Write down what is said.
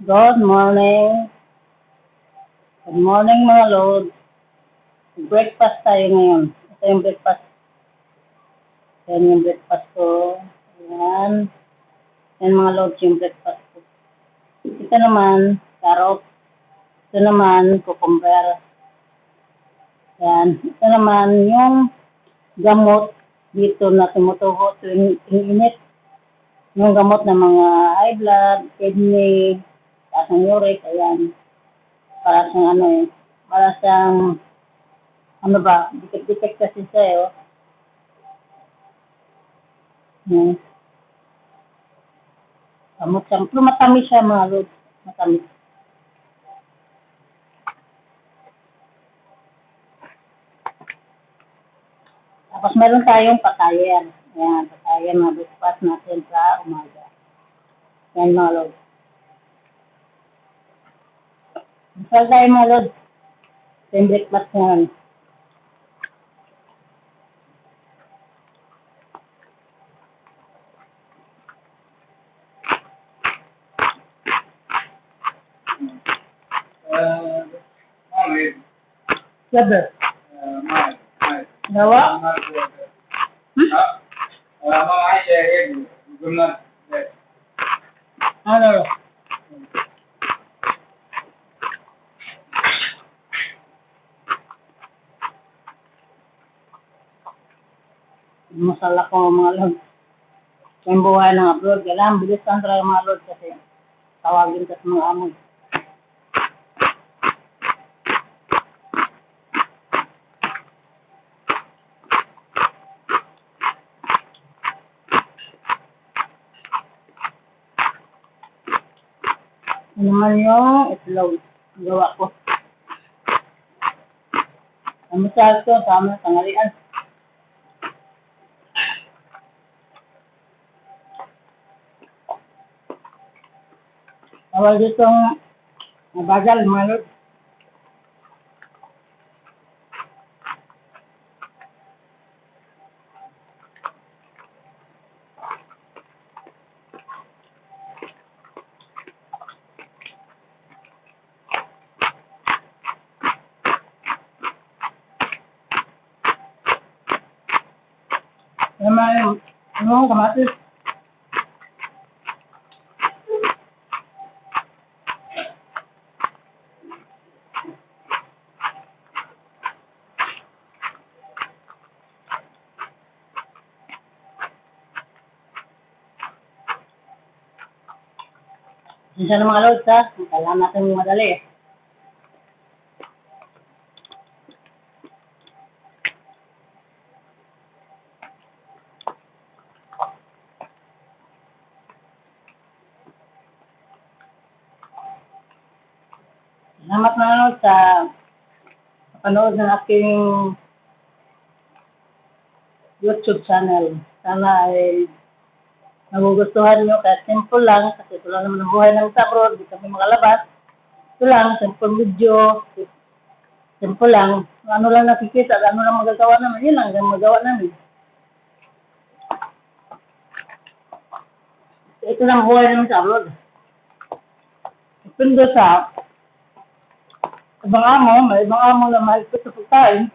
Good morning. Good morning mga Lord. Breakfast tayo ngayon. Ito yung breakfast. Yan yung breakfast ko. Yan. Yan mga Lord yung breakfast ko. Ito naman, carrot. Ito naman, cucumber. Yan. Ito naman yung gamot dito na tumutubo tuwing init. Yung gamot ng mga high blood, kidney, taas ng uric, ayan. Para siyang para siyang dikit-dikit kasi siya, Yan. Gamot siyang, pero matamis siya mga Lord. Matamis. Tapos meron tayong patayan. Ayan, patayan na breakfast natin sa umaga. Yan mga Lord. Masal tayo mga Lord. Ito yung breakfast ngayon. Sabi. Gawa? Ano? Masal ako mga Lord. Yung buhay ng abroad. Kailangan bilisan talaga mga Lord kasi tawagin ka sa mga amo. Ano naman yung itlog. Gawa ko. Ang masal ko, tama, tanghalian. Tawag ditong mabagal mga Lord. Naman yung kamatis. Isa na mga Lord ha. Kailangan natin madali Salamat mga Lord sa panood ng aking YouTube channel. Sana ay nagugustuhan nyo kahit simple lang. Kasi ito lang naman ang buhay ng sa abroad. Di kami makalabas. Ito lang, simple video. Simple lang. Ano lang nakikita, ano lang magagawa namin. Yun lang ang magawa namin. Ito lang buhay namin sa abroad. Depende sa ibang amo, may ibang amo na mahal ko sa pagkain.